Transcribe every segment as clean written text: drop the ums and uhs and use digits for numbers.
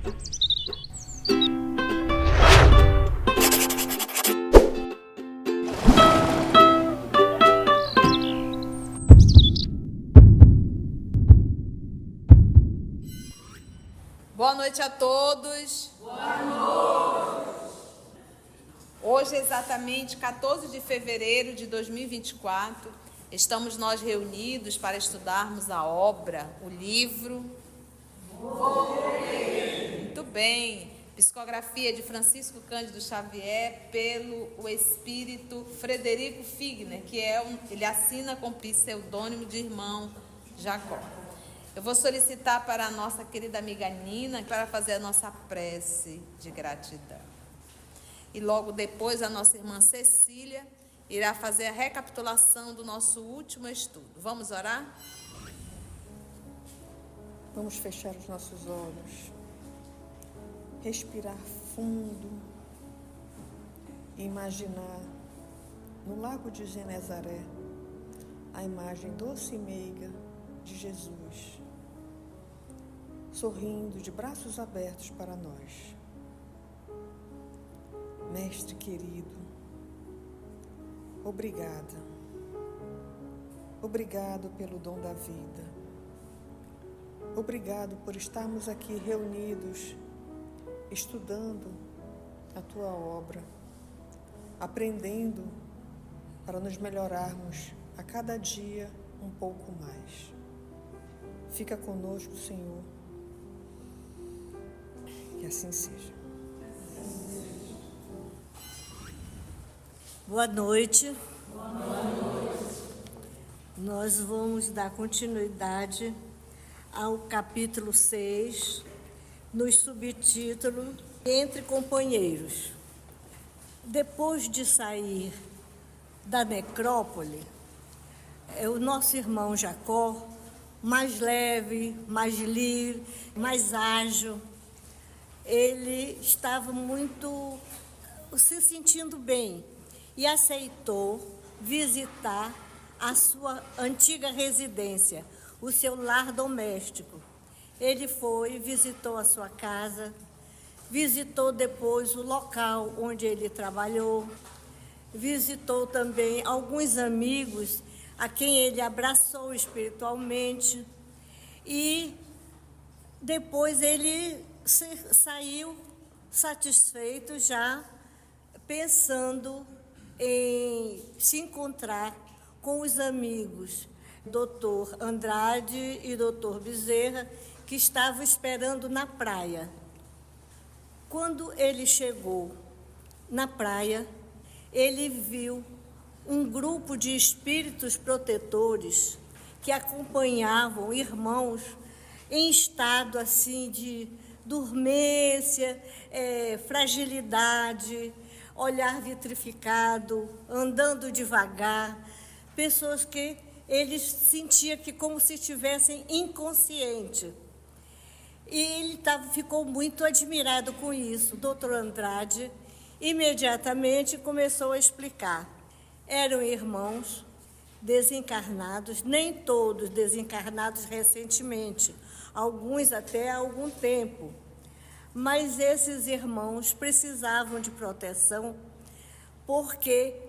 Boa noite a todos. Boa noite. Hoje, exatamente 14 de fevereiro de 2024, estamos nós reunidos para estudarmos a obra, o livro. Muito bem. Psicografia de Francisco Cândido Xavier pelo o espírito Frederico Figner, que ele assina com pseudônimo de irmão Jacó. Eu vou solicitar para a nossa querida amiga Nina para fazer a nossa prece de gratidão. E logo depois a nossa irmã Cecília irá fazer a recapitulação do nosso último estudo. Vamos orar? Vamos fechar os nossos olhos, respirar fundo e imaginar no lago de Genezaré a imagem doce e meiga de Jesus, sorrindo de braços abertos para nós. Mestre querido, obrigada. Obrigado pelo dom da vida. Obrigado por estarmos aqui reunidos, estudando a Tua obra, aprendendo para nos melhorarmos a cada dia um pouco mais. Fica conosco, Senhor. Que assim seja. Boa noite. Boa noite. Nós vamos dar continuidade ao capítulo 6, no subtítulo Entre Companheiros. Depois de sair da necrópole, o nosso irmão Jacó, mais leve, mais livre, mais ágil, ele estava muito se sentindo bem e aceitou visitar a sua antiga residência, o seu lar doméstico. Ele foi, visitou a sua casa, visitou depois o local onde ele trabalhou, visitou também alguns amigos a quem ele abraçou espiritualmente e depois ele saiu satisfeito já pensando em se encontrar com os amigos Dr. Andrade e Dr. Bezerra, que estavam esperando na praia. Quando ele chegou na praia, ele viu um grupo de espíritos protetores que acompanhavam irmãos em estado assim de dormência, fragilidade, olhar vitrificado, andando devagar, pessoas que ele sentia que como se estivessem inconscientes. E ele ficou muito admirado com isso. O doutor Andrade imediatamente começou a explicar. Eram irmãos desencarnados, nem todos desencarnados recentemente, alguns até há algum tempo. Mas esses irmãos precisavam de proteção porque,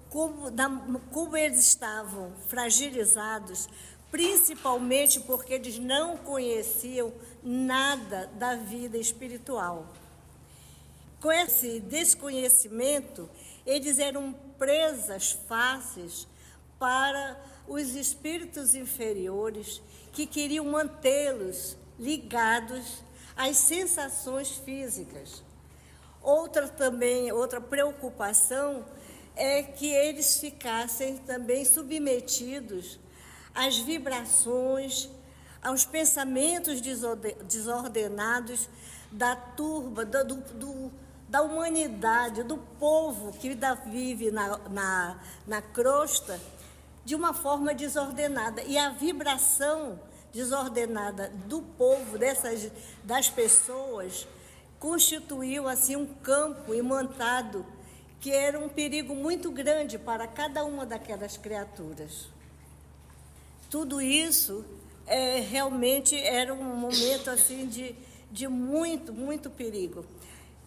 como eles estavam fragilizados, principalmente porque eles não conheciam nada da vida espiritual. Com esse desconhecimento, eles eram presas fáceis para os espíritos inferiores que queriam mantê-los ligados às sensações físicas. Outra preocupação é que eles ficassem também submetidos às vibrações, aos pensamentos desordenados da turba, da humanidade, do povo que ainda vive na crosta, de uma forma desordenada. E a vibração desordenada do povo, das pessoas, constituiu assim um campo imantado que era um perigo muito grande para cada uma daquelas criaturas. Tudo isso realmente era um momento assim de de muito, muito perigo.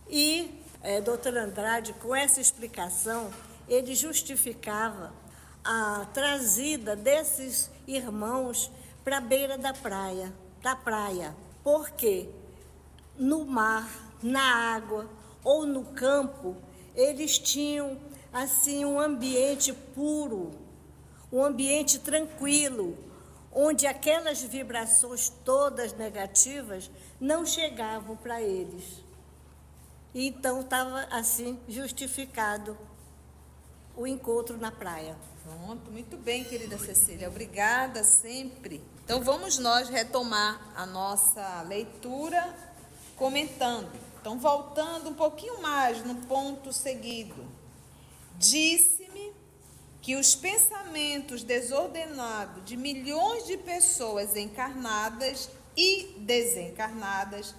E doutor Andrade, com essa explicação, ele justificava a trazida desses irmãos para a beira da praia, porque no mar, na água ou no campo, eles tinham assim um ambiente puro, um ambiente tranquilo, onde aquelas vibrações todas negativas não chegavam para eles. Então estava assim justificado o encontro na praia. Pronto, muito bem, querida Cecília, obrigada sempre. Então vamos nós retomar a nossa leitura comentando. Então voltando um pouquinho mais no ponto seguido. Disse-me que os pensamentos desordenados de milhões de pessoas encarnadas e desencarnadas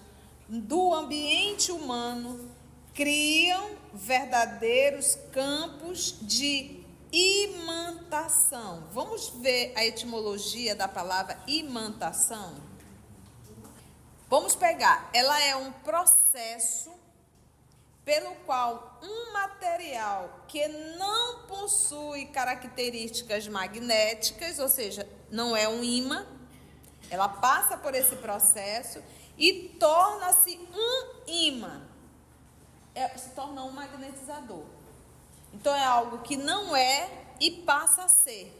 do ambiente humano criam verdadeiros campos de imantação. Vamos ver a etimologia da palavra imantação? Vamos pegar. Ela é um processo pelo qual um material que não possui características magnéticas, ou seja, não é um ímã, ela passa por esse processo e torna-se um ímã, se torna um magnetizador. Então é algo que não é e passa a ser.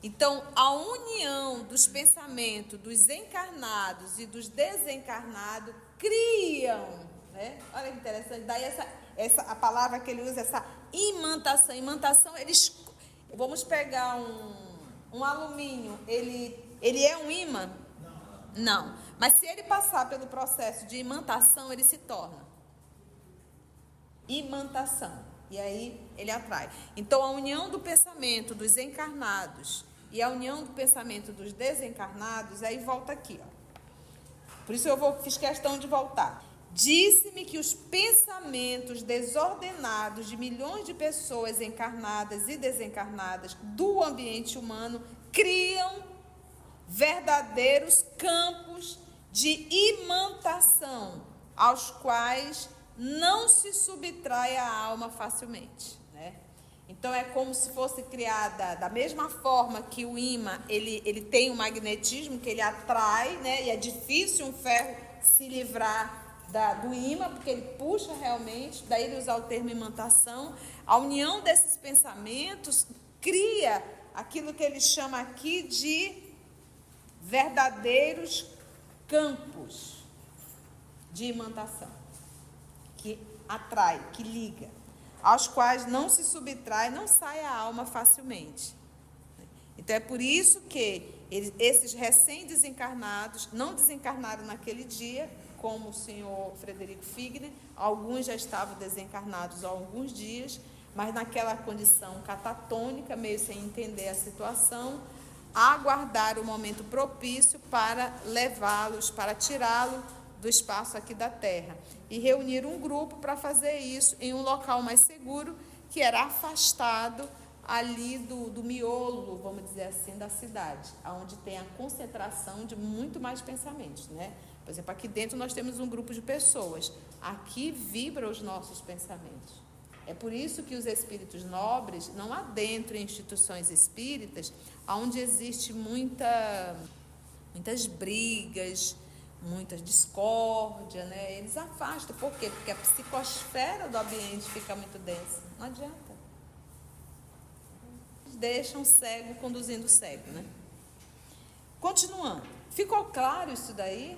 Então a união dos pensamentos dos encarnados e dos desencarnados criam, né? Olha que interessante, daí a palavra que ele usa, essa imantação. Imantação, vamos pegar um alumínio, ele é um ímã? Não. Mas se ele passar pelo processo de imantação, ele se torna imantação. E aí ele atrai. Então a união do pensamento dos encarnados e a união do pensamento dos desencarnados, aí volta aqui, ó. Por isso fiz questão de voltar. Disse-me que os pensamentos desordenados de milhões de pessoas encarnadas e desencarnadas do ambiente humano criam verdadeiros campos de imantação, aos quais não se subtrai a alma facilmente, né? Então é como se fosse criada da mesma forma que o ímã, ele tem um magnetismo que ele atrai, né? E é difícil um ferro se livrar do ímã, porque ele puxa realmente, daí ele usa o termo imantação. A união desses pensamentos cria aquilo que ele chama aqui de verdadeiros campos de imantação, que atrai, que liga, aos quais não se subtrai, não sai a alma facilmente. Então é por isso que esses recém-desencarnados não desencarnaram naquele dia, como o senhor Frederico Figner, alguns já estavam desencarnados há alguns dias, mas naquela condição catatônica, meio sem entender a situação, aguardar o momento propício para levá-los, para tirá-lo do espaço aqui da Terra, e reunir um grupo para fazer isso em um local mais seguro, que era afastado ali do miolo, vamos dizer assim, da cidade, onde tem a concentração de muito mais pensamentos, né? Por exemplo, aqui dentro nós temos um grupo de pessoas, aqui vibram os nossos pensamentos. É por isso que os espíritos nobres não adentram em instituições espíritas onde existe muitas brigas, muita discórdia, né? Eles afastam. Por quê? Porque a psicosfera do ambiente fica muito densa. Não adianta. Eles deixam o cego conduzindo o cego, né? Continuando. Ficou claro isso daí?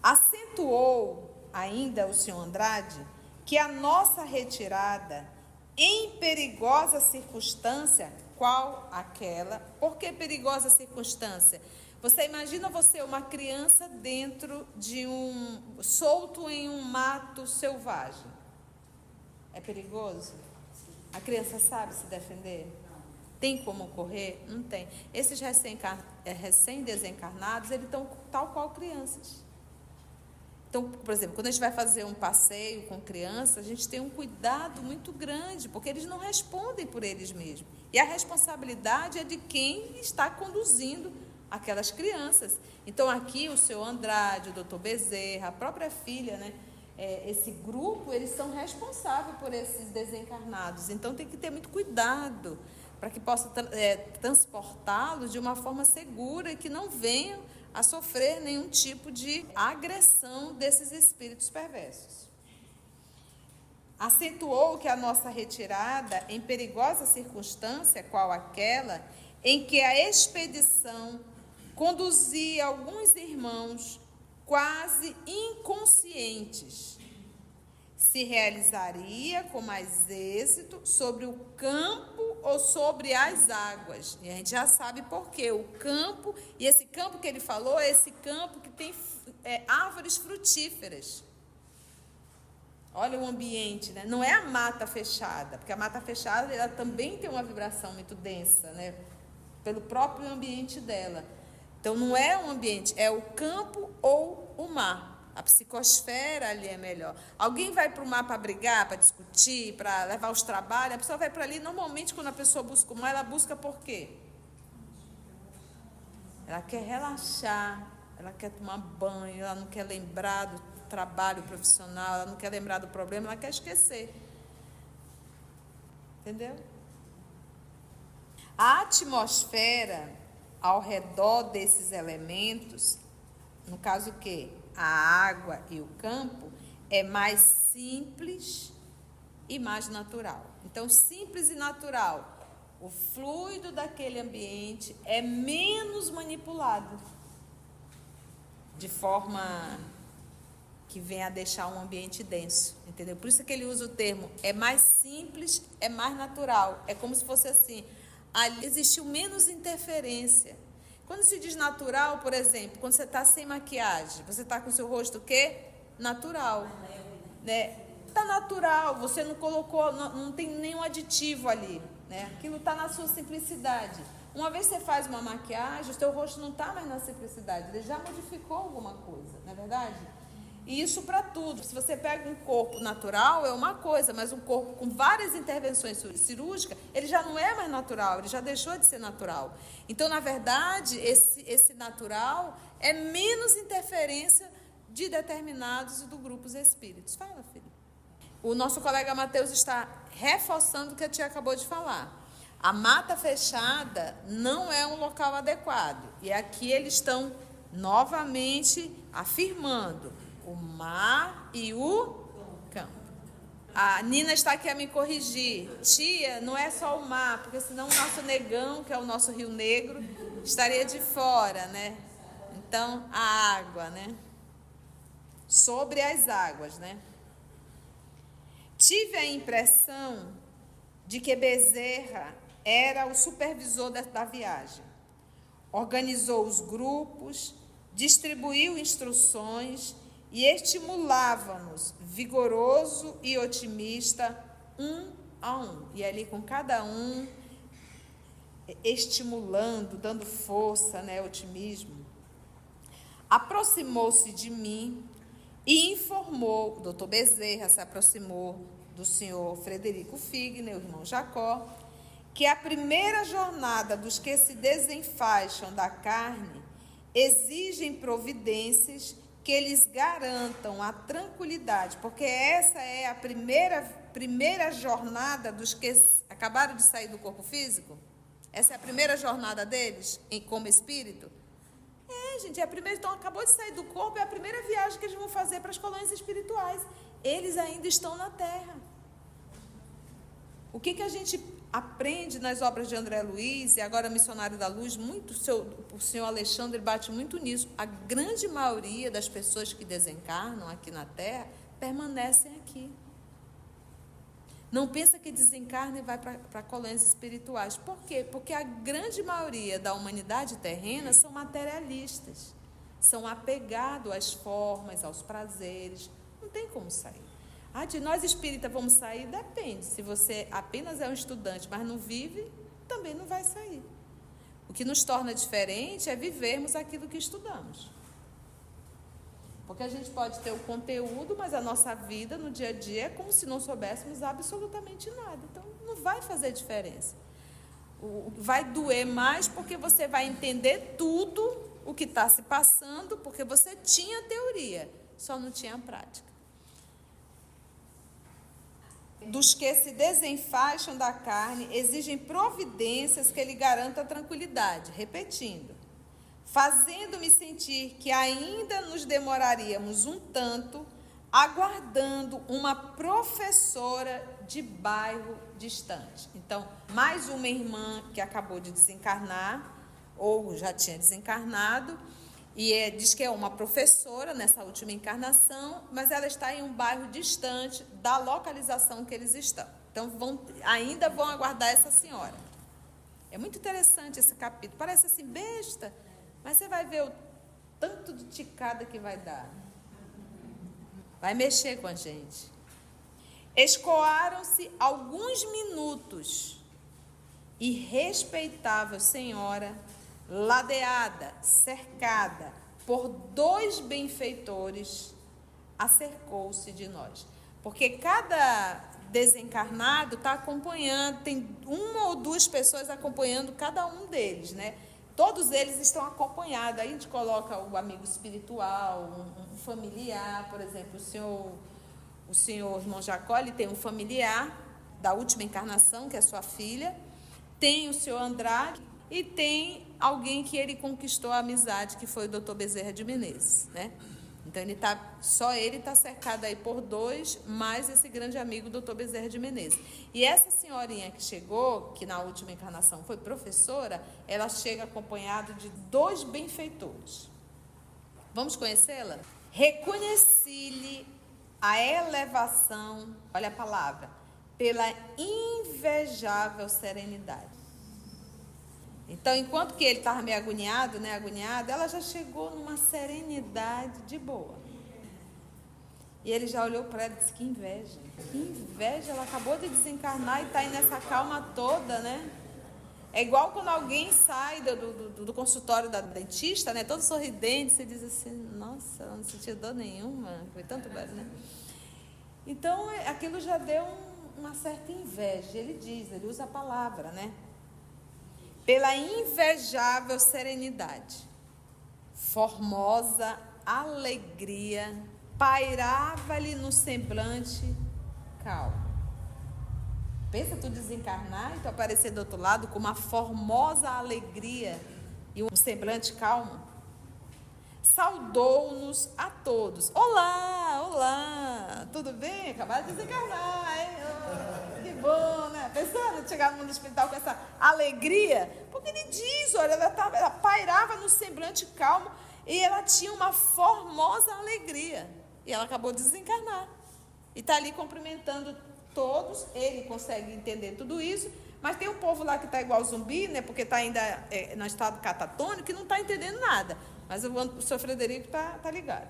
Acentuou ainda o senhor Andrade que a nossa retirada em perigosa circunstância, qual aquela? Por que perigosa circunstância? Você imagina uma criança dentro de solto em um mato selvagem. É perigoso? A criança sabe se defender? Tem como correr? Não tem. Esses recém-desencarnados, eles estão tal qual crianças. Então, por exemplo, quando a gente vai fazer um passeio com criança, a gente tem um cuidado muito grande, porque eles não respondem por eles mesmos. E a responsabilidade é de quem está conduzindo aquelas crianças. Então, aqui o seu Andrade, o doutor Bezerra, a própria filha, né? Esse grupo, eles são responsáveis por esses desencarnados. Então, tem que ter muito cuidado para que possa transportá-los de uma forma segura e que não venham a sofrer nenhum tipo de agressão desses espíritos perversos. Acentuou que a nossa retirada em perigosa circunstância, qual aquela em que a expedição conduzia alguns irmãos quase inconscientes, se realizaria com mais êxito sobre o campo ou sobre as águas. E a gente já sabe por quê. O campo, e esse campo que ele falou, é esse campo que tem árvores frutíferas. Olha o ambiente, né? Não é a mata fechada, porque a mata fechada ela também tem uma vibração muito densa, né? Pelo próprio ambiente dela. Então, não é um ambiente, é o campo ou o mar. A psicosfera ali é melhor. Alguém vai para o mar para brigar, para discutir, para levar os trabalhos, a pessoa vai para ali. Normalmente, quando a pessoa busca o mar, ela busca por quê? Ela quer relaxar, ela quer tomar banho, ela não quer lembrar do trabalho profissional, ela não quer lembrar do problema, ela quer esquecer. Entendeu? A atmosfera ao redor desses elementos, no caso o quê? A água e o campo, é mais simples e mais natural. Então, simples e natural, o fluido daquele ambiente é menos manipulado, de forma que venha a deixar um ambiente denso, entendeu? Por isso que ele usa o termo, é mais simples, é mais natural. É como se fosse assim, ali existiu menos interferência. Quando se diz natural, por exemplo, quando você está sem maquiagem, você está com o seu rosto o quê? Natural. Né? Está natural, você não colocou, não tem nenhum aditivo ali. Né? Aquilo está na sua simplicidade. Uma vez você faz uma maquiagem, o seu rosto não está mais na simplicidade, ele já modificou alguma coisa, não é verdade? E isso para tudo. Se você pega um corpo natural, é uma coisa, mas um corpo com várias intervenções cirúrgicas, ele já não é mais natural, ele já deixou de ser natural. Então, na verdade, esse natural é menos interferência de determinados do grupo dos espíritos. Fala, filho. O nosso colega Mateus está reforçando o que a tia acabou de falar. A mata fechada não é um local adequado. E aqui eles estão novamente afirmando o mar e o campo. A Nina está aqui a me corrigir. Tia, não é só o mar, porque senão o nosso Negão, que é o nosso Rio Negro, estaria de fora, né? Então, a água, né? Sobre as águas, né? Tive a impressão de que Bezerra era o supervisor da viagem. Organizou os grupos, distribuiu instruções e estimulava-nos, vigoroso e otimista, um a um. E ali com cada um, estimulando, dando força, né, otimismo. Aproximou-se de mim e informou, o doutor Bezerra se aproximou do senhor Frederico Figner, o irmão Jacó, que a primeira jornada dos que se desenfaixam da carne exigem providências que lhes garantam a tranquilidade, porque essa é a primeira jornada dos que acabaram de sair do corpo físico. Essa é a primeira jornada deles como espírito. Gente, é a primeira, então acabou de sair do corpo, é a primeira viagem que eles vão fazer para as colônias espirituais. Eles ainda estão na Terra. O que a gente aprende nas obras de André Luiz, e agora Missionário da Luz, o senhor Alexandre bate muito nisso. A grande maioria das pessoas que desencarnam aqui na Terra permanecem aqui. Não pensa que desencarna e vai para colônias espirituais. Por quê? Porque a grande maioria da humanidade terrena são materialistas. São apegados às formas, aos prazeres. Não tem como sair. De nós espíritas vamos sair? Depende. Se você apenas é um estudante, mas não vive, também não vai sair. O que nos torna diferente é vivermos aquilo que estudamos. Porque a gente pode ter o conteúdo, mas a nossa vida no dia a dia é como se não soubéssemos absolutamente nada. Então, não vai fazer diferença. vai doer mais porque você vai entender tudo o que está se passando, porque você tinha teoria, só não tinha prática. Dos que se desenfaixam da carne, exigem providências que lhe garantam a tranquilidade. Repetindo, fazendo-me sentir que ainda nos demoraríamos um tanto, aguardando uma professora de bairro distante. Então, mais uma irmã que acabou de desencarnar, ou já tinha desencarnado, e diz que é uma professora nessa última encarnação, mas ela está em um bairro distante da localização que eles estão. Então, ainda vão aguardar essa senhora. É muito interessante esse capítulo. Parece assim besta, mas você vai ver o tanto de ticada que vai dar. Vai mexer com a gente. Escoaram-se alguns minutos e respeitável senhora, ladeada, cercada por 2 benfeitores, acercou-se de nós. Porque cada desencarnado está acompanhando, tem 1 ou 2 pessoas acompanhando cada um deles, né? Todos eles estão acompanhados. Aí a gente coloca o amigo espiritual, um familiar, por exemplo, o senhor irmão Jacó, ele tem um familiar da última encarnação, que é sua filha, tem o senhor Andrade e tem alguém que ele conquistou a amizade, que foi o doutor Bezerra de Menezes, né? Então, só ele está cercado aí por 2, mais esse grande amigo, o doutor Bezerra de Menezes. E essa senhorinha que chegou, que na última encarnação foi professora, ela chega acompanhada de 2 benfeitores. Vamos conhecê-la? Reconheci-lhe a elevação, olha a palavra, pela invejável serenidade. Então, enquanto que ele estava meio agoniado, ela já chegou numa serenidade de boa. E ele já olhou para ela e disse, que inveja, ela acabou de desencarnar e está aí nessa calma toda, né? É igual quando alguém sai do consultório da dentista, né? Todo sorridente, você diz assim, nossa, ela não sentiu dor nenhuma, foi tanto bem, né? Então, aquilo já deu uma certa inveja, ele usa a palavra, né? Pela invejável serenidade, formosa alegria, pairava-lhe no semblante calmo. Pensa tu desencarnar e tu aparecer do outro lado com uma formosa alegria e um semblante calmo. Saudou-nos a todos. Olá, tudo bem? Acabaram de desencarnar, hein? Oh, que bom, né? Pensando em chegar no mundo espiritual com essa alegria, porque ele diz, olha, ela pairava no semblante calmo e ela tinha uma formosa alegria. E ela acabou de desencarnar. E está ali cumprimentando todos, ele consegue entender tudo isso, mas tem um povo lá que está igual zumbi, né? Porque está ainda no estado catatônico, que não está entendendo nada. Mas o senhor Frederico está ligado.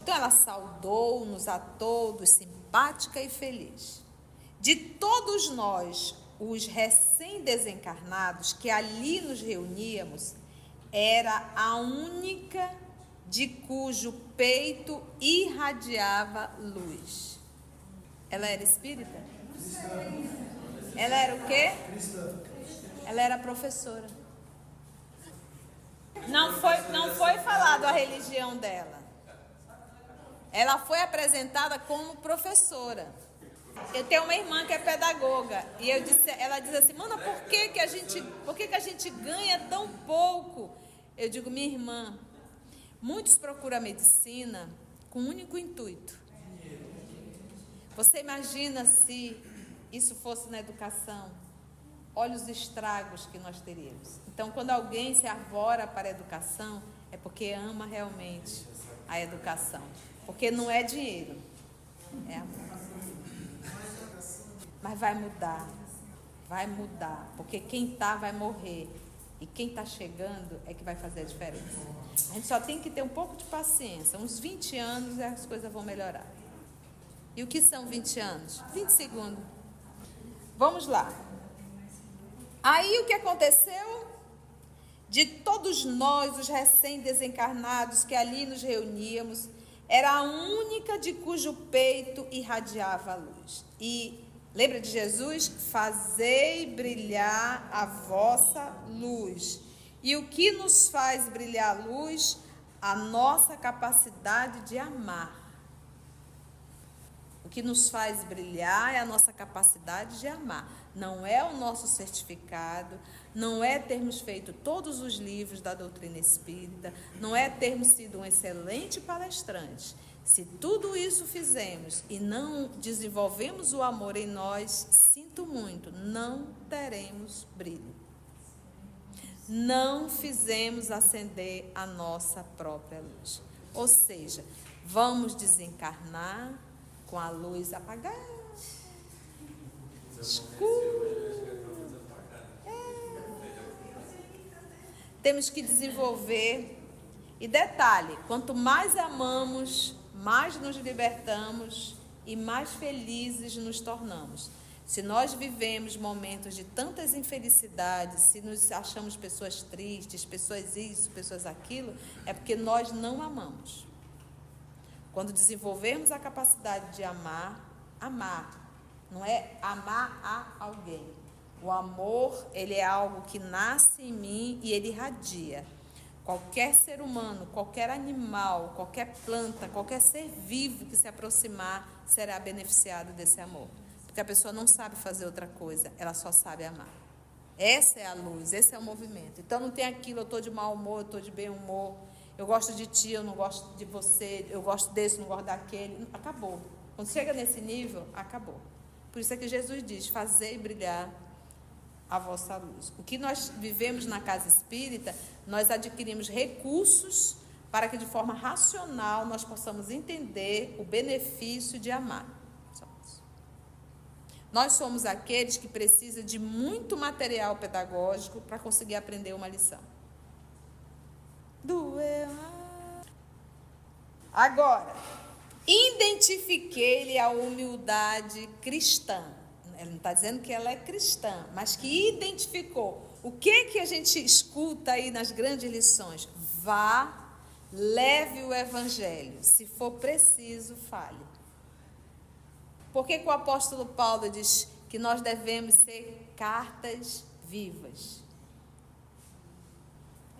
Então, ela saudou-nos a todos, simpática e feliz. De todos nós, os recém-desencarnados que ali nos reuníamos, era a única de cujo peito irradiava luz. Ela era espírita? Ela era o quê? Ela era professora. Não foi falado a religião dela. Ela foi apresentada como professora. Eu tenho uma irmã que é pedagoga e ela diz assim, mana, por que a gente ganha tão pouco? Eu digo, minha irmã, muitos procuram a medicina com um único intuito. Você imagina se isso fosse na educação? Olha os estragos que nós teríamos. Então, quando alguém se arvora para a educação, é porque ama realmente a educação. Porque não é dinheiro, é amor. Mas vai mudar, porque quem está vai morrer. E quem está chegando é que vai fazer a diferença. A gente só tem que ter um pouco de paciência. Uns 20 anos e as coisas vão melhorar. E o que são 20 anos? 20 segundos. Vamos lá. Aí o que aconteceu? De todos nós, os recém-desencarnados que ali nos reuníamos, era a única de cujo peito irradiava a luz. E Lembra de Jesus? Fazei brilhar a vossa luz. E o que nos faz brilhar a luz? A nossa capacidade de amar. O que nos faz brilhar é a nossa capacidade de amar. Não é o nosso certificado, não é termos feito todos os livros da doutrina espírita, não é termos sido um excelente palestrante. Se tudo isso fizemos e não desenvolvemos o amor em nós, sinto muito, não teremos brilho. Não fizemos acender a nossa própria luz. Ou seja, vamos desencarnar com a luz apagada, escura. Temos que desenvolver. E detalhe, quanto mais amamos, mais nos libertamos e mais felizes nos tornamos. Se nós vivemos momentos de tantas infelicidades, se nos achamos pessoas tristes, pessoas isso, pessoas aquilo, é porque nós não amamos. Quando desenvolvermos a capacidade de amar, não é amar a alguém. O amor, ele é algo que nasce em mim e ele irradia. Qualquer ser humano, qualquer animal, qualquer planta, qualquer ser vivo que se aproximar será beneficiado desse amor. Porque a pessoa não sabe fazer outra coisa, ela só sabe amar. Essa é a luz, esse é o movimento. Então não tem aquilo, eu estou de mau humor, eu estou de bem humor, eu gosto de ti, eu não gosto de você, eu gosto desse, não gosto daquele. Acabou. Quando chega nesse nível, acabou. Por isso é que Jesus diz, fazei brilhar a vossa luz. O que nós vivemos na casa espírita, nós adquirimos recursos para que de forma racional nós possamos entender o benefício de amar. Nós somos aqueles que precisam de muito material pedagógico para conseguir aprender uma lição. Agora, identifiquei-lhe a humildade cristã. Ele não está dizendo que ela é cristã, mas que identificou. O que a gente escuta aí nas grandes lições? Vá, leve o evangelho. Se for preciso, fale. Por que o apóstolo Paulo diz que nós devemos ser cartas vivas?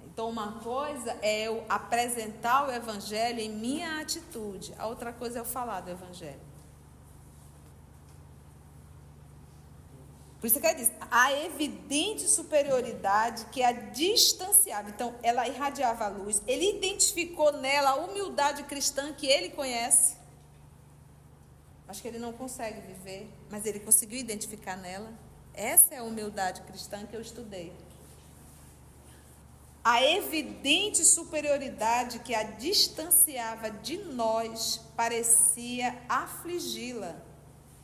Então, uma coisa é eu apresentar o evangelho em minha atitude. A outra coisa é eu falar do evangelho. Por isso que ele diz, a evidente superioridade que a distanciava. Então, ela irradiava a luz. Ele identificou nela a humildade cristã que ele conhece. Acho que ele não consegue viver, mas ele conseguiu identificar nela. Essa é a humildade cristã que eu estudei. A evidente superioridade que a distanciava de nós parecia afligi-la.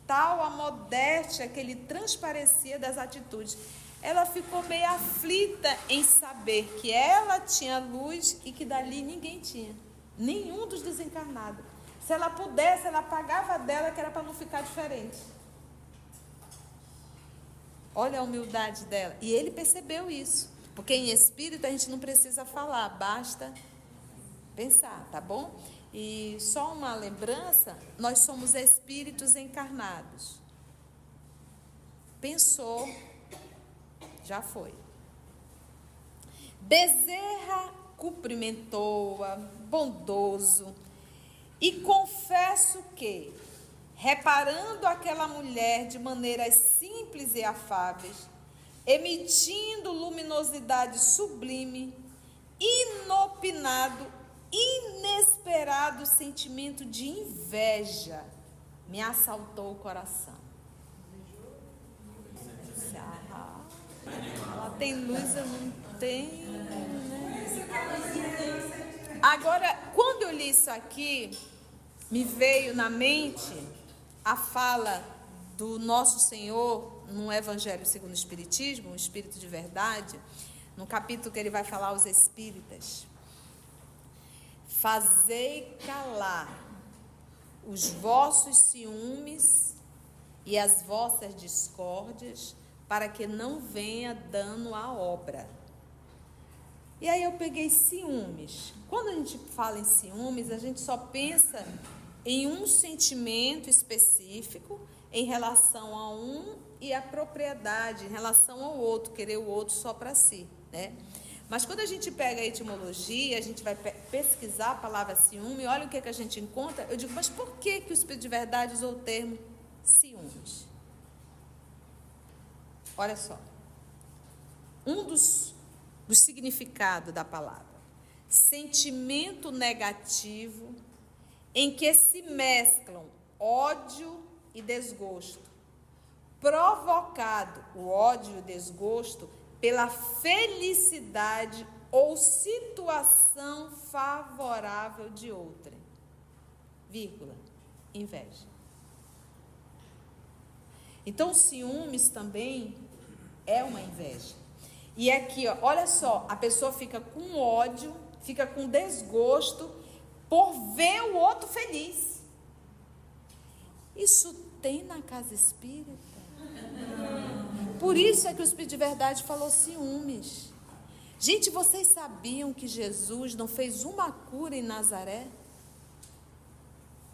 Tal a modéstia que lhe transparecia das atitudes. Ela ficou meio aflita em saber que ela tinha luz e que dali ninguém tinha. Nenhum dos desencarnados. Se ela pudesse, ela apagava dela, que era para não ficar diferente. Olha a humildade dela. E ele percebeu isso. Porque em espírito a gente não precisa falar, basta pensar, tá bom? E só uma lembrança, nós somos espíritos encarnados. Pensou, já foi. Bezerra cumprimentou-a, bondoso, e confesso que, reparando aquela mulher de maneiras simples e afáveis, emitindo luminosidade sublime, inopinado, inesperado sentimento de inveja me assaltou o coração. Ela tem luz, eu não tenho, né? Agora, quando eu li isso aqui, me veio na mente a fala do nosso Senhor no Evangelho segundo o Espiritismo, o Espírito de Verdade, no capítulo que ele vai falar aos espíritas. Fazei calar os vossos ciúmes e as vossas discórdias, para que não venha dano à obra. E aí eu peguei ciúmes. Quando a gente fala em ciúmes, a gente só pensa em um sentimento específico em relação a um e a propriedade em relação ao outro, querer o outro só para si, né? Mas quando a gente pega a etimologia, a gente vai pesquisar a palavra ciúme, olha o que a gente encontra, eu digo, mas por que o Espírito de Verdade usou o termo ciúmes? Olha só, um dos significados da palavra, sentimento negativo em que se mesclam ódio e desgosto, provocado, o ódio e o desgosto, pela felicidade ou situação favorável de outrem, vírgula, inveja. Então, ciúmes também é uma inveja. E aqui, ó, olha só, a pessoa fica com ódio, fica com desgosto por ver o outro feliz. Isso tem na casa espírita. Por isso é que o Espírito de Verdade falou ciúmes. Gente, vocês sabiam que Jesus não fez uma cura em Nazaré?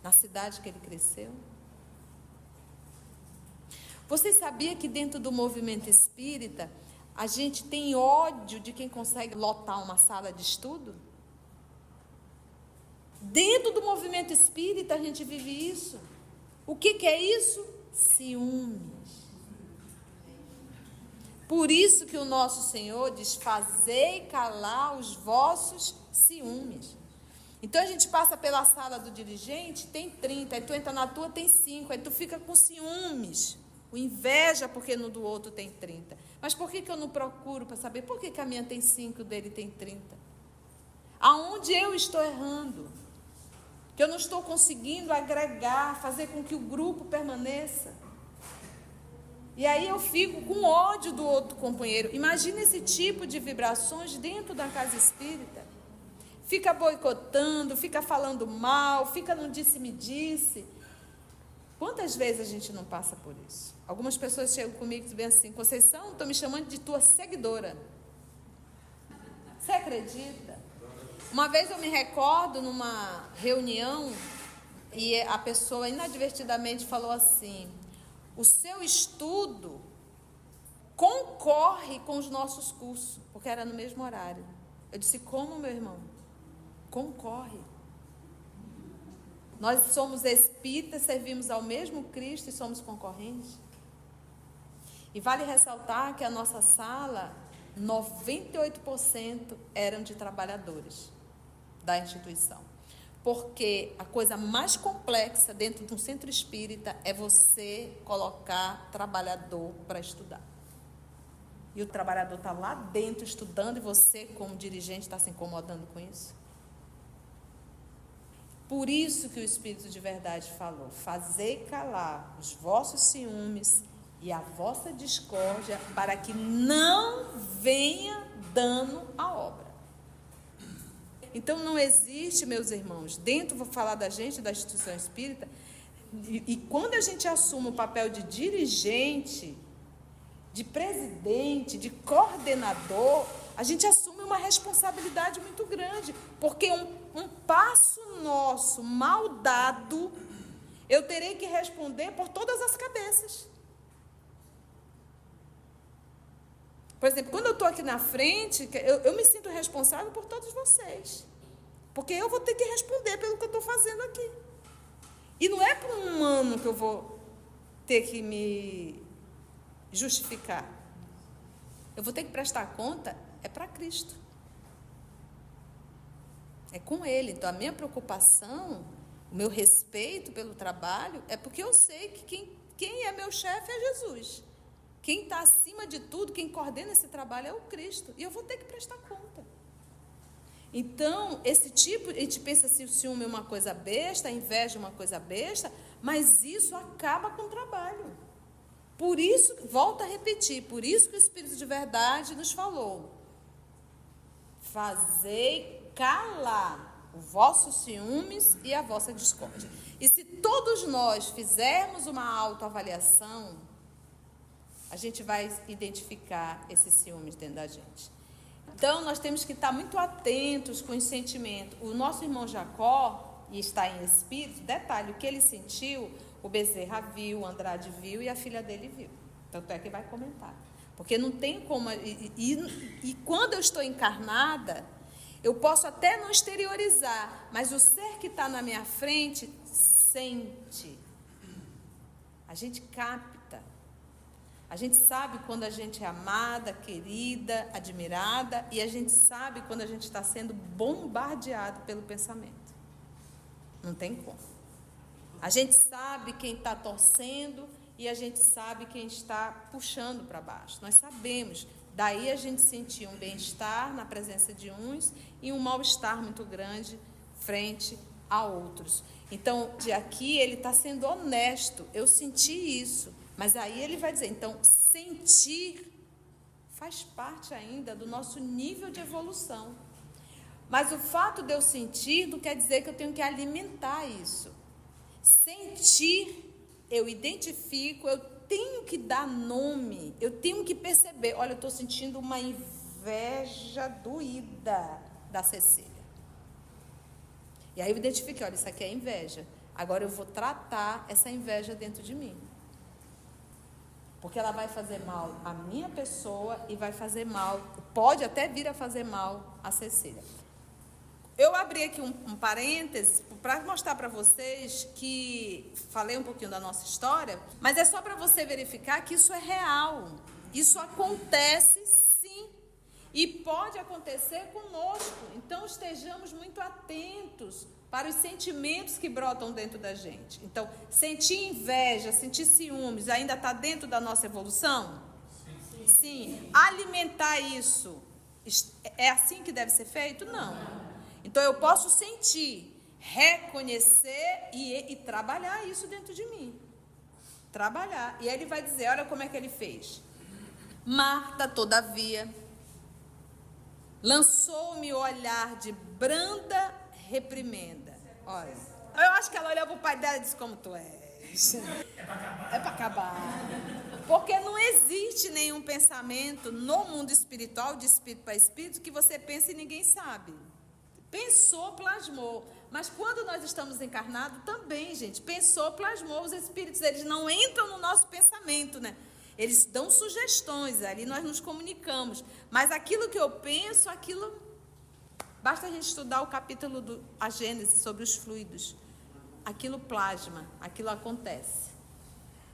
Na cidade que ele cresceu? Vocês sabiam que dentro do movimento espírita, a gente tem ódio de quem consegue lotar uma sala de estudo? Dentro do movimento espírita, a gente vive isso. O que é isso? Ciúmes. Por isso que o nosso Senhor diz, fazei calar os vossos ciúmes. Então a gente passa pela sala do dirigente, tem 30, aí tu entra na tua, tem 5, aí tu fica com ciúmes, com inveja porque no do outro tem 30. Mas por que eu não procuro para saber por que a minha tem 5 e o dele tem 30? Aonde eu estou errando? Que eu não estou conseguindo agregar, fazer com que o grupo permaneça. E aí eu fico com ódio do outro companheiro. Imagina esse tipo de vibrações dentro da casa espírita. Fica boicotando, fica falando mal, fica no disse-me-disse. Quantas vezes a gente não passa por isso? Algumas pessoas chegam comigo e dizem assim, Conceição, estou me chamando de tua seguidora. Você acredita? Uma vez eu me recordo numa reunião e a pessoa inadvertidamente falou assim, o seu estudo concorre com os nossos cursos, porque era no mesmo horário. Eu disse, como, meu irmão? Concorre. Nós somos espíritas, servimos ao mesmo Cristo e somos concorrentes. E vale ressaltar que a nossa sala, 98% eram de trabalhadores da instituição. Porque a coisa mais complexa dentro de um centro espírita é você colocar trabalhador para estudar. E o trabalhador está lá dentro estudando e você, como dirigente, está se incomodando com isso? Por isso que o Espírito de Verdade falou, fazei calar os vossos ciúmes e a vossa discórdia para que não venha dano à obra. Então não existe, meus irmãos, dentro, vou falar da gente, da instituição espírita, e quando a gente assume o papel de dirigente, de presidente, de coordenador, a gente assume uma responsabilidade muito grande, porque um passo nosso mal dado, eu terei que responder por todas as cabeças. Por exemplo, quando eu estou aqui na frente, eu me sinto responsável por todos vocês. Porque eu vou ter que responder pelo que eu estou fazendo aqui. E não é para um humano que eu vou ter que me justificar. Eu vou ter que prestar conta, é para Cristo. É com Ele. Então, a minha preocupação, o meu respeito pelo trabalho, é porque eu sei que quem é meu chefe é Jesus. Quem está acima de tudo, quem coordena esse trabalho é o Cristo. E eu vou ter que prestar conta. Então, esse tipo, a gente pensa assim, o ciúme é uma coisa besta, a inveja é uma coisa besta, mas isso acaba com o trabalho. Por isso, volto a repetir, por isso que o Espírito de Verdade nos falou. Fazei calar os vossos ciúmes e a vossa discórdia. E se todos nós fizermos uma autoavaliação, a gente vai identificar esses ciúmes dentro da gente. Então, nós temos que estar muito atentos com os sentimentos. O nosso irmão Jacó, e está em espírito, detalhe, o que ele sentiu, o Bezerra viu, o Andrade viu e a filha dele viu. Tanto é que vai comentar. Porque não tem como... E quando eu estou encarnada, eu posso até não exteriorizar, mas o ser que está na minha frente sente. A gente capta. A gente sabe quando a gente é amada, querida, admirada, e a gente sabe quando a gente está sendo bombardeado pelo pensamento. Não tem como. A gente sabe quem está torcendo e a gente sabe quem está puxando para baixo. Nós sabemos. Daí a gente sentia um bem-estar na presença de uns e um mal-estar muito grande frente a outros. Então, de aqui ele está sendo honesto. Eu senti isso. Mas aí ele vai dizer, então, sentir faz parte ainda do nosso nível de evolução. Mas o fato de eu sentir não quer dizer que eu tenho que alimentar isso. Sentir, eu identifico, eu tenho que dar nome, eu tenho que perceber. Olha, eu estou sentindo uma inveja doída da Cecília. E aí eu identifiquei, olha, isso aqui é inveja. Agora eu vou tratar essa inveja dentro de mim. Porque ela vai fazer mal à minha pessoa e vai fazer mal, pode até vir a fazer mal a Cecília. Eu abri aqui um parêntese para mostrar para vocês que falei um pouquinho da nossa história, mas é só para você verificar que isso é real. Isso acontece sim. E pode acontecer conosco. Então estejamos muito atentos para os sentimentos que brotam dentro da gente. Então, sentir inveja, sentir ciúmes, ainda está dentro da nossa evolução? Sim. Sim. Alimentar isso, é assim que deve ser feito? Não. Então, eu posso sentir, reconhecer e trabalhar isso dentro de mim. Trabalhar. E aí ele vai dizer, olha como é que ele fez. Marta, todavia, lançou-me o olhar de branda reprimenda. Olha, eu acho que ela olhou para o pai dela e disse, como tu és. É para acabar. Porque não existe nenhum pensamento no mundo espiritual, de espírito para espírito, que você pensa e ninguém sabe. Pensou, plasmou. Mas quando nós estamos encarnados, também, gente, pensou, plasmou. Os espíritos, eles não entram no nosso pensamento, né? Eles dão sugestões, ali nós nos comunicamos. Mas aquilo que eu penso, aquilo... Basta a gente estudar o capítulo da Gênesis sobre os fluidos. Aquilo plasma, aquilo acontece.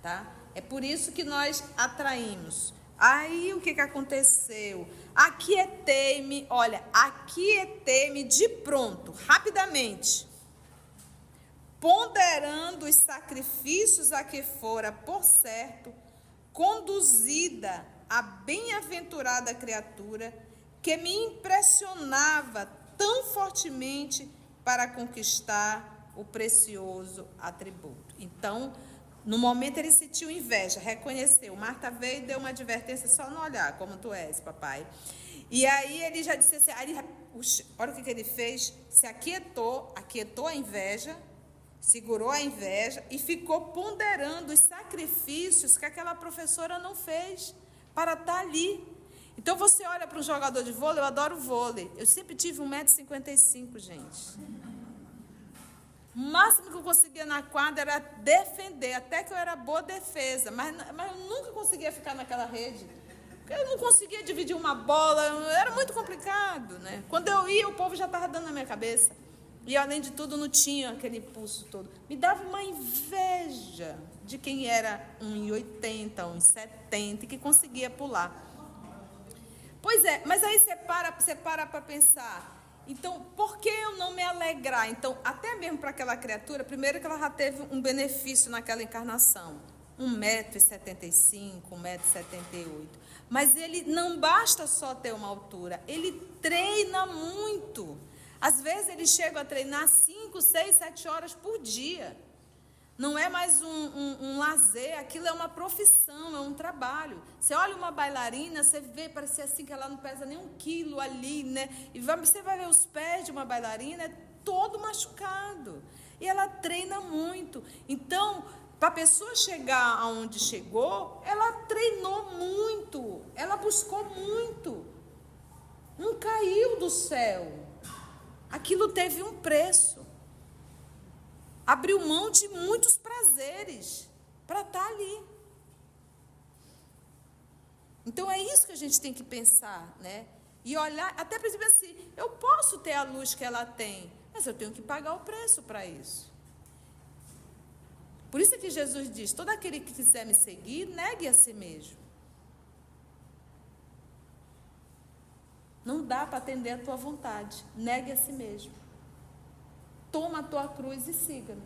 Tá? É por isso que nós atraímos. Aí o que aconteceu? Aquietei-me, olha, aquietei-me de pronto, rapidamente. Ponderando os sacrifícios a que fora, por certo, conduzida a bem-aventurada criatura, que me impressionava tão fortemente para conquistar o precioso atributo. Então, no momento ele sentiu inveja, reconheceu. Marta veio e deu uma advertência só no olhar, como tu és, papai. E aí ele já disse assim, olha o que ele fez, se aquietou a inveja, segurou a inveja e ficou ponderando os sacrifícios que aquela professora não fez para estar ali. Então, você olha para um jogador de vôlei, eu adoro vôlei. Eu sempre tive 1,55 m, gente. O máximo que eu conseguia na quadra era defender, até que eu era boa defesa, mas eu nunca conseguia ficar naquela rede. Eu não conseguia dividir uma bola, era muito complicado, né? Quando eu ia, o povo já estava dando na minha cabeça. E, além de tudo, não tinha aquele impulso todo. Me dava uma inveja de quem era 1,80 m, 1,70 m, e que conseguia pular. Pois é, mas aí você para para pensar. Então, por que eu não me alegrar? Então, até mesmo para aquela criatura, primeiro que ela já teve um benefício naquela encarnação. 1,75 m, 1,78 m. Mas ele não basta só ter uma altura, ele treina muito. Às vezes ele chega a treinar 5, 6, 7 horas por dia. Não é mais um lazer, aquilo é uma profissão, é um trabalho. Você olha uma bailarina, você vê, parece assim que ela não pesa nem 1 quilo ali, né? E você vai ver os pés de uma bailarina, é todo machucado. E ela treina muito. Então, para a pessoa chegar aonde chegou, ela treinou muito, ela buscou muito. Não caiu do céu. Aquilo teve um preço. abriu mão de muitos prazeres para estar ali. Então, é isso que a gente tem que pensar, né? E olhar, até para dizer assim, eu posso ter a luz que ela tem, mas eu tenho que pagar o preço para isso. Por isso que Jesus diz, todo aquele que quiser me seguir, negue a si mesmo. Não dá para atender a tua vontade, negue a si mesmo. Toma a tua cruz e siga-me.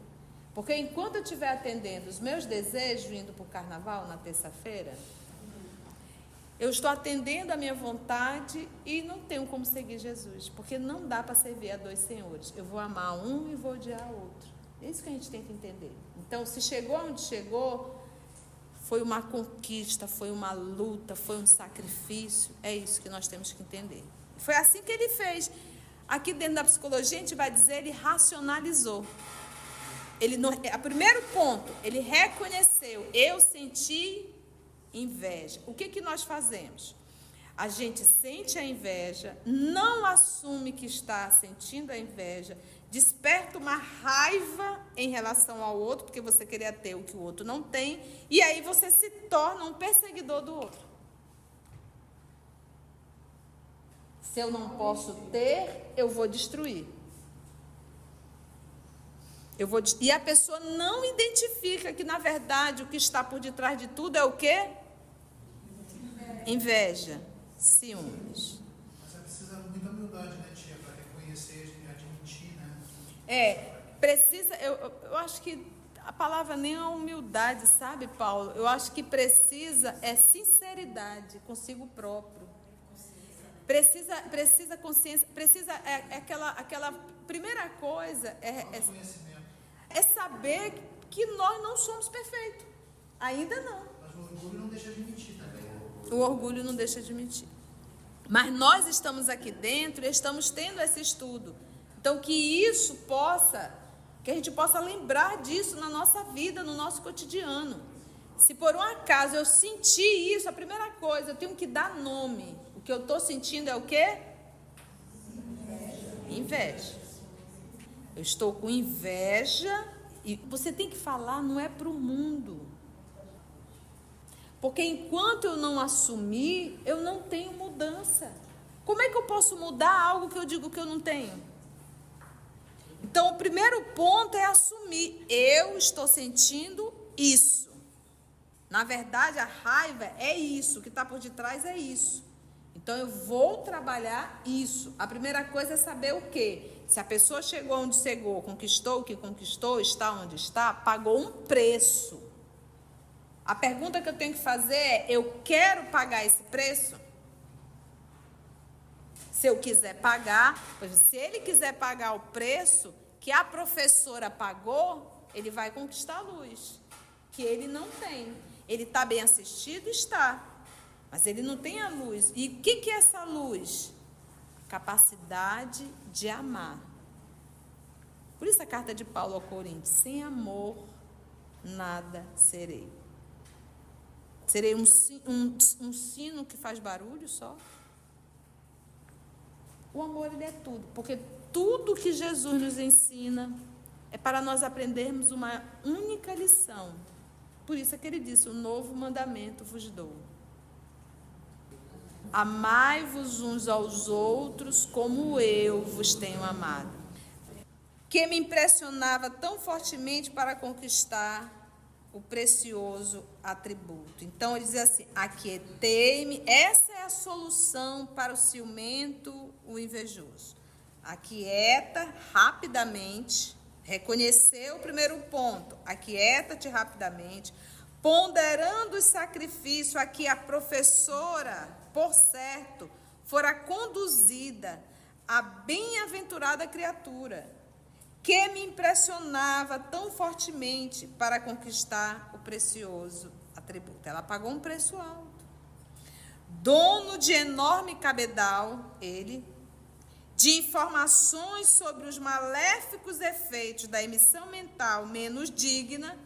Porque enquanto eu estiver atendendo os meus desejos, indo para o carnaval na terça-feira, eu estou atendendo a minha vontade e não tenho como seguir Jesus. Porque não dá para servir a dois senhores. Eu vou amar um e vou odiar o outro. É isso que a gente tem que entender. Então, se chegou onde chegou, foi uma conquista, foi uma luta, foi um sacrifício. É isso que nós temos que entender. Foi assim que ele fez. Aqui dentro da psicologia, a gente vai dizer, ele racionalizou. O primeiro ponto, ele reconheceu, eu senti inveja. O que nós fazemos? A gente sente a inveja, não assume que está sentindo a inveja, desperta uma raiva em relação ao outro, porque você queria ter o que o outro não tem, e aí você se torna um perseguidor do outro. Se eu não posso ter, eu vou destruir. E a pessoa não identifica que, na verdade, o que está por detrás de tudo é o quê? Inveja, ciúmes. Mas precisa muita humildade, né, tia, para reconhecer e admitir, né? Precisa, eu acho que a palavra nem é humildade, sabe, Paulo? Eu acho que precisa sinceridade consigo próprio. Precisa consciência, aquela primeira coisa é saber que nós não somos perfeitos. Ainda não. Mas o orgulho não deixa de mentir também. O orgulho não deixa de mentir. Mas nós estamos aqui dentro e estamos tendo esse estudo. Então, que a gente possa lembrar disso na nossa vida, no nosso cotidiano. Se por um acaso eu senti isso, a primeira coisa, eu tenho que dar nome. O que eu estou sentindo é o quê? Inveja. Eu estou com inveja. E você tem que falar, não é para o mundo. Porque enquanto eu não assumir, eu não tenho mudança. Como é que eu posso mudar algo que eu digo que eu não tenho? Então, o primeiro ponto é assumir. Eu estou sentindo isso. Na verdade, a raiva é isso. O que está por detrás é isso. Então, eu vou trabalhar isso. A primeira coisa é saber o quê? Se a pessoa chegou onde chegou, conquistou o que conquistou, está onde está, pagou um preço. A pergunta que eu tenho que fazer é, eu quero pagar esse preço? Se eu quiser pagar, se ele quiser pagar o preço que a professora pagou, ele vai conquistar a luz, que ele não tem. Ele está bem assistido? Está. Mas ele não tem a luz. E o que é essa luz? Capacidade de amar. Por isso a carta de Paulo ao Coríntios, sem amor, nada serei. Serei um sino que faz barulho só? O amor, ele é tudo. Porque tudo que Jesus nos ensina é para nós aprendermos uma única lição. Por isso é que ele disse, um novo mandamento vos dou. Amai-vos uns aos outros como eu vos tenho amado. Que me impressionava tão fortemente para conquistar o precioso atributo. Então, ele diz assim, aquietei-me. Essa é a solução para o ciumento, o invejoso. Aquieta rapidamente. Reconheceu o primeiro ponto. Aquieta-te rapidamente. Ponderando o sacrifício a que a professora, por certo, fora conduzida, a bem-aventurada criatura, que me impressionava tão fortemente para conquistar o precioso atributo. Ela pagou um preço alto. Dono de enorme cabedal, ele, de informações sobre os maléficos efeitos da emissão mental menos digna,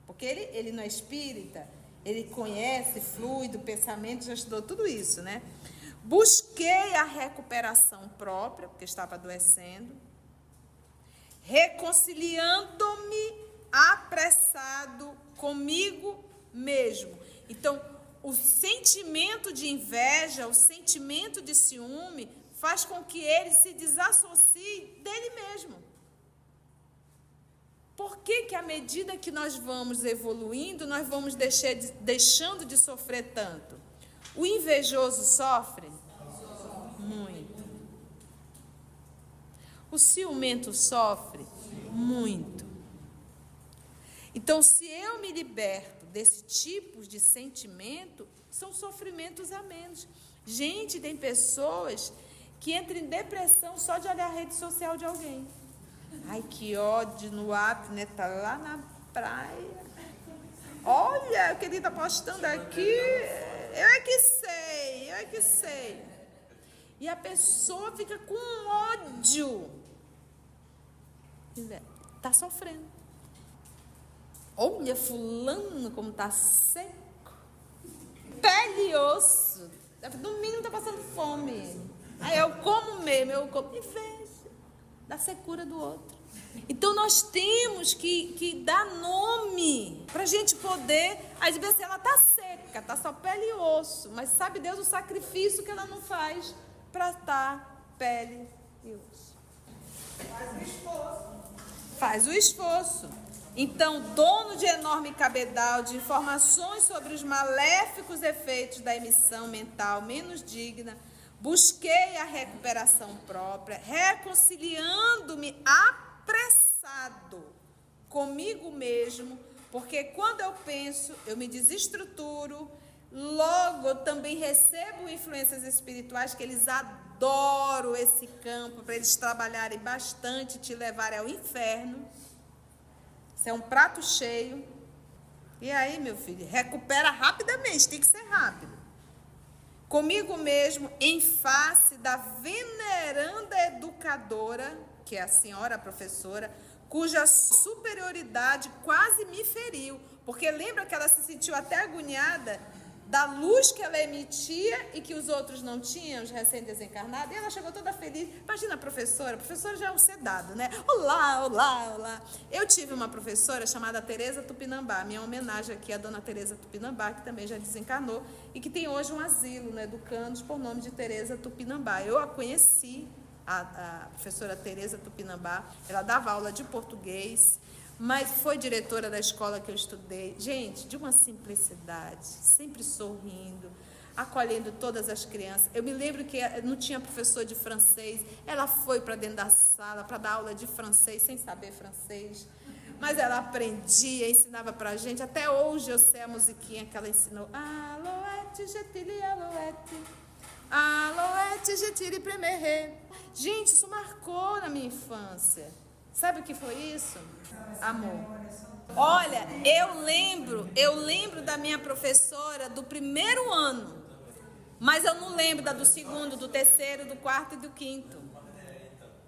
porque ele não é espírita, ele conhece fluido, pensamento, já estudou tudo isso, né? Busquei a recuperação própria, porque estava adoecendo, reconciliando-me apressado comigo mesmo. Então, o sentimento de inveja, o sentimento de ciúme, faz com que ele se desassocie dele mesmo. Por que à medida que nós vamos evoluindo, nós vamos deixando de sofrer tanto? O invejoso sofre? Muito. O ciumento sofre? Muito. Então, se eu me liberto desse tipo de sentimento, são sofrimentos a menos. Gente, tem pessoas que entram em depressão só de olhar a rede social de alguém. Ai, que ódio no app, né? Tá lá na praia. Olha o que ele está postando aqui. Eu é que sei. E a pessoa fica com ódio. Está sofrendo. Olha fulano como está seco. Pele e osso. No mínimo está passando fome. Aí eu como mesmo, inveja da secura do outro. Então nós temos que dar nome para a gente poder. Às vezes ela está seca, está só pele e osso, mas sabe Deus o sacrifício que ela não faz para estar pele e osso. Faz o esforço. Então, dono de enorme cabedal de informações sobre os maléficos efeitos da emissão mental menos digna, busquei a recuperação própria, reconciliando-me apressado comigo mesmo, porque quando eu penso, eu me desestruturo, logo eu também recebo influências espirituais que eles adoram esse campo, para eles trabalharem bastante e te levarem ao inferno. Isso é um prato cheio. E aí, meu filho, recupera rapidamente, tem que ser rápido. Comigo mesmo, em face da veneranda educadora, que é a senhora professora, cuja superioridade quase me feriu. Porque lembra que ela se sentiu até agoniada da luz que ela emitia e que os outros não tinham, os recém-desencarnados, e ela chegou toda feliz. Imagina a professora já é um sedado, né? Olá, olá, olá. Eu tive uma professora chamada Tereza Tupinambá, minha homenagem aqui à dona Tereza Tupinambá, que também já desencarnou, e que tem hoje um asilo, né, educandos, por nome de Tereza Tupinambá. Eu a conheci, a professora Tereza Tupinambá, ela dava aula de português, mas foi diretora da escola que eu estudei. Gente, de uma simplicidade, sempre sorrindo, acolhendo todas as crianças. Eu me lembro que não tinha professor de francês, ela foi para dentro da sala para dar aula de francês, sem saber francês, mas ela aprendia, ensinava para a gente. Até hoje eu sei a musiquinha que ela ensinou. Alouette, jetili, alouette. Alouette, jetili, premerê. Gente, isso marcou na minha infância. Sabe o que foi isso? Amor. Olha, eu lembro da minha professora do primeiro ano, mas eu não lembro da do segundo, do terceiro, do quarto e do quinto,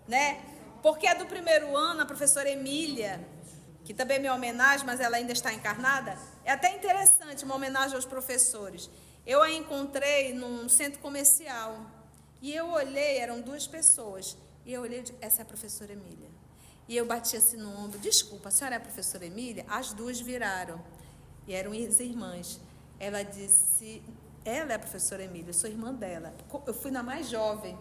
né? Porque a do primeiro ano, a professora Emília, que também é minha homenagem, mas ela ainda está encarnada, é até interessante, uma homenagem aos professores. Eu a encontrei num centro comercial e eu olhei, eram duas pessoas, e eu olhei, essa é a professora Emília. E eu bati assim no ombro, desculpa, a senhora é a professora Emília? As duas viraram, e eram as irmãs. Ela disse, ela é a professora Emília, eu sou irmã dela. Eu fui na mais jovem,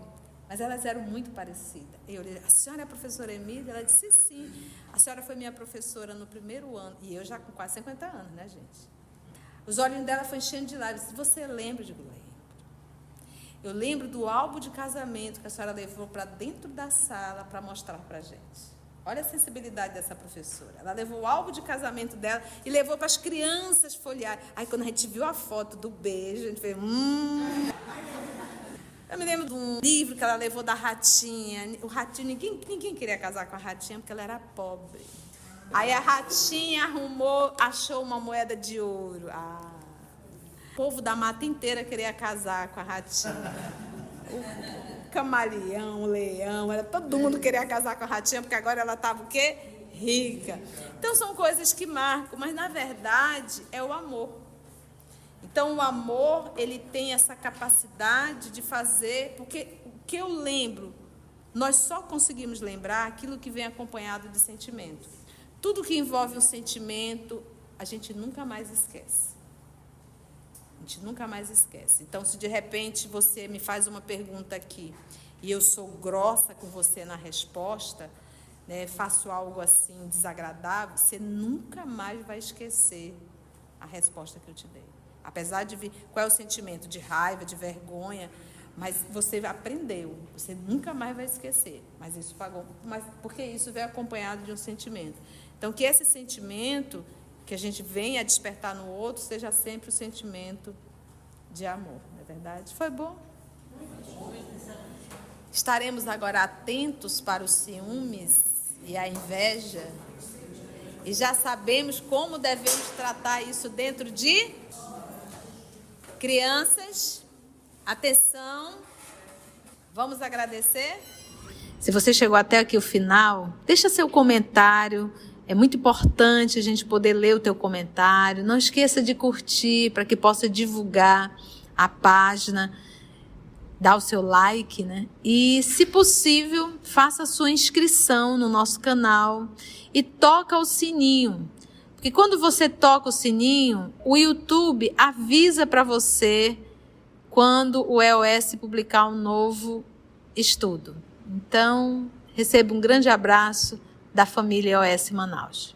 mas elas eram muito parecidas. Eu olhei, a senhora é a professora Emília? Ela disse, sim. A senhora foi minha professora no primeiro ano, e eu já com quase 50 anos, né, gente? Os olhinhos dela foram enchendo de lágrimas. Você lembra? Eu digo, lembro. Eu lembro do álbum de casamento que a senhora levou para dentro da sala para mostrar para a gente. Olha a sensibilidade dessa professora. Ela levou o álbum de casamento dela e levou para as crianças folhear. Aí quando a gente viu a foto do beijo, a gente fez... Eu me lembro de um livro que ela levou da Ratinha. O Ratinho, ninguém queria casar com a Ratinha porque ela era pobre. Aí a Ratinha achou uma moeda de ouro. O povo da mata inteira queria casar com a Ratinha. O camaleão, o leão, todo mundo queria casar com a Ratinha, porque agora ela estava o quê? Rica. Então são coisas que marcam, mas na verdade é o amor. Então o amor, ele tem essa capacidade de fazer, porque o que eu lembro nós só conseguimos lembrar aquilo que vem acompanhado de sentimento. Tudo que envolve um sentimento, a gente nunca mais esquece. A gente nunca mais esquece. Então, se de repente você me faz uma pergunta aqui e eu sou grossa com você na resposta, né, faço algo assim desagradável, você nunca mais vai esquecer a resposta que eu te dei. Apesar de vir, qual é o sentimento? De raiva, de vergonha, mas você aprendeu, você nunca mais vai esquecer. Mas isso pagou, porque isso veio acompanhado de um sentimento. Então, que esse sentimento que a gente venha a despertar no outro seja sempre o sentimento de amor, não é verdade? Foi bom? Estaremos agora atentos para os ciúmes e a inveja, e já sabemos como devemos tratar isso dentro de crianças. Atenção, vamos agradecer? Se você chegou até aqui o final, deixa seu comentário. É muito importante a gente poder ler o teu comentário. Não esqueça de curtir para que possa divulgar a página. Dá o seu like, né? E, se possível, faça a sua inscrição no nosso canal e toca o sininho. Porque quando você toca o sininho, o YouTube avisa para você quando o EOS publicar um novo estudo. Então, receba um grande abraço da família EOS Manaus.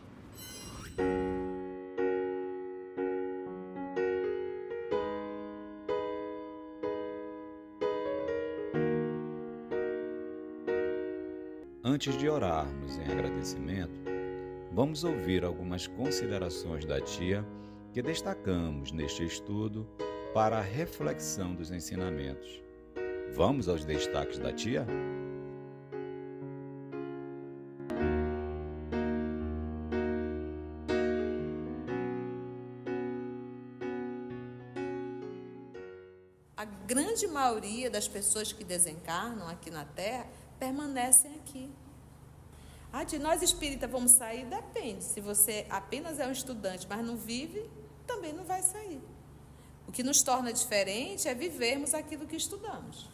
Antes de orarmos em agradecimento, vamos ouvir algumas considerações da tia que destacamos neste estudo para a reflexão dos ensinamentos. Vamos aos destaques da tia? A grande maioria das pessoas que desencarnam aqui na Terra permanecem aqui. De nós espíritas vamos sair? Depende. Se você apenas é um estudante, mas não vive, também não vai sair. O que nos torna diferente é vivermos aquilo que estudamos.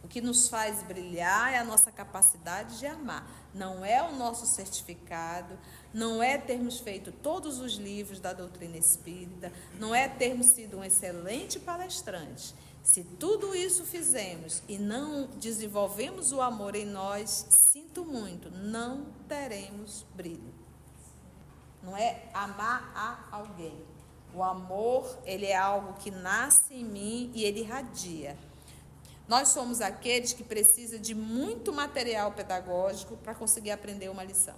O que nos faz brilhar é a nossa capacidade de amar. Não é o nosso certificado, não é termos feito todos os livros da doutrina espírita, não é termos sido um excelente palestrante. Se tudo isso fizemos e não desenvolvemos o amor em nós, sinto muito, não teremos brilho. Não é amar a alguém. O amor, ele é algo que nasce em mim e ele irradia. Nós somos aqueles que precisam de muito material pedagógico para conseguir aprender uma lição.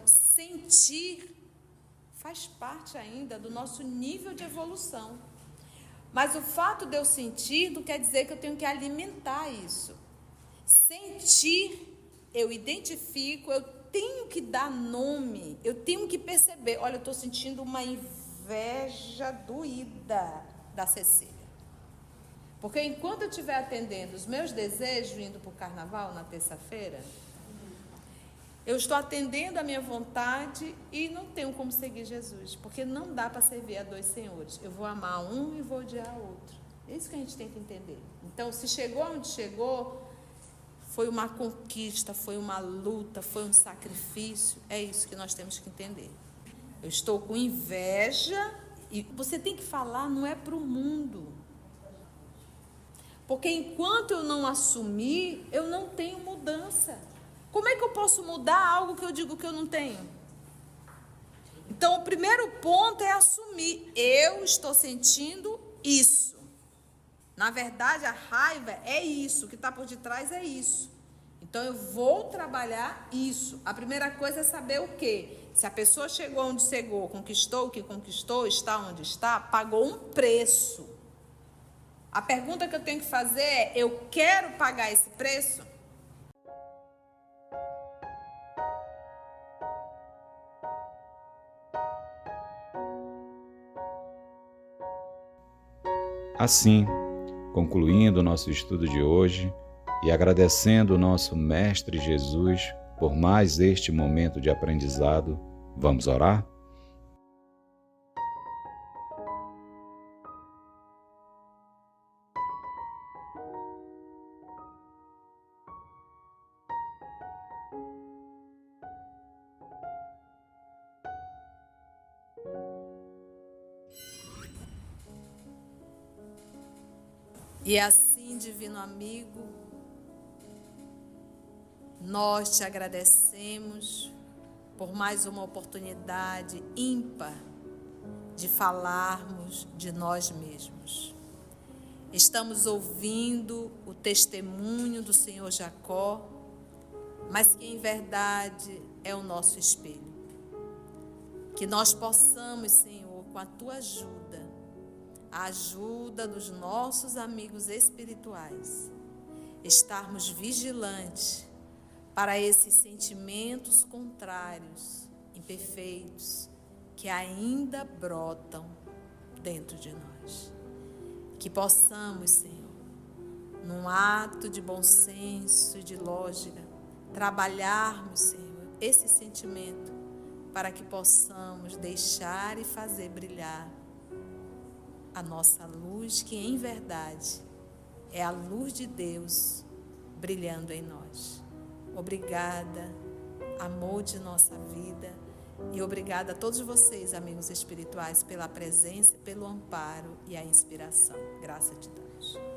Sentir faz parte ainda do nosso nível de evolução. Mas o fato de eu sentir não quer dizer que eu tenho que alimentar isso. Sentir, eu identifico, eu tenho que dar nome, eu tenho que perceber. Olha, eu estou sentindo uma inveja doída da Cecília. Porque enquanto eu estiver atendendo os meus desejos, indo para o carnaval na terça-feira, eu estou atendendo a minha vontade e não tenho como seguir Jesus, porque não dá para servir a dois senhores. Eu vou amar um e vou odiar o outro. É isso que a gente tem que entender. Então, se chegou onde chegou, foi uma conquista, foi uma luta, foi um sacrifício. É isso que nós temos que entender. Eu estou com inveja e você tem que falar, não é para o mundo. Porque enquanto eu não assumir, eu não tenho mudança. Como é que eu posso mudar algo que eu digo que eu não tenho? Então, o primeiro ponto é assumir. Eu estou sentindo isso. Na verdade, a raiva é isso. O que está por detrás é isso. Então, eu vou trabalhar isso. A primeira coisa é saber o quê? Se a pessoa chegou onde chegou, conquistou o que conquistou, está onde está, pagou um preço. A pergunta que eu tenho que fazer é: eu quero pagar esse preço? Assim, concluindo o nosso estudo de hoje e agradecendo o nosso Mestre Jesus por mais este momento de aprendizado, vamos orar? E assim, divino amigo, nós te agradecemos por mais uma oportunidade ímpar de falarmos de nós mesmos. Estamos ouvindo o testemunho do Senhor Jacó, mas que em verdade é o nosso espelho. Que nós possamos, Senhor, com a tua ajuda, a ajuda dos nossos amigos espirituais, estarmos vigilantes para esses sentimentos contrários, imperfeitos, que ainda brotam dentro de nós. Que possamos, Senhor, num ato de bom senso e de lógica, trabalharmos, Senhor, esse sentimento para que possamos deixar e fazer brilhar a nossa luz, que em verdade é a luz de Deus brilhando em nós. Obrigada, amor de nossa vida, e obrigada a todos vocês, amigos espirituais, pela presença, pelo amparo e a inspiração. Graças a Deus.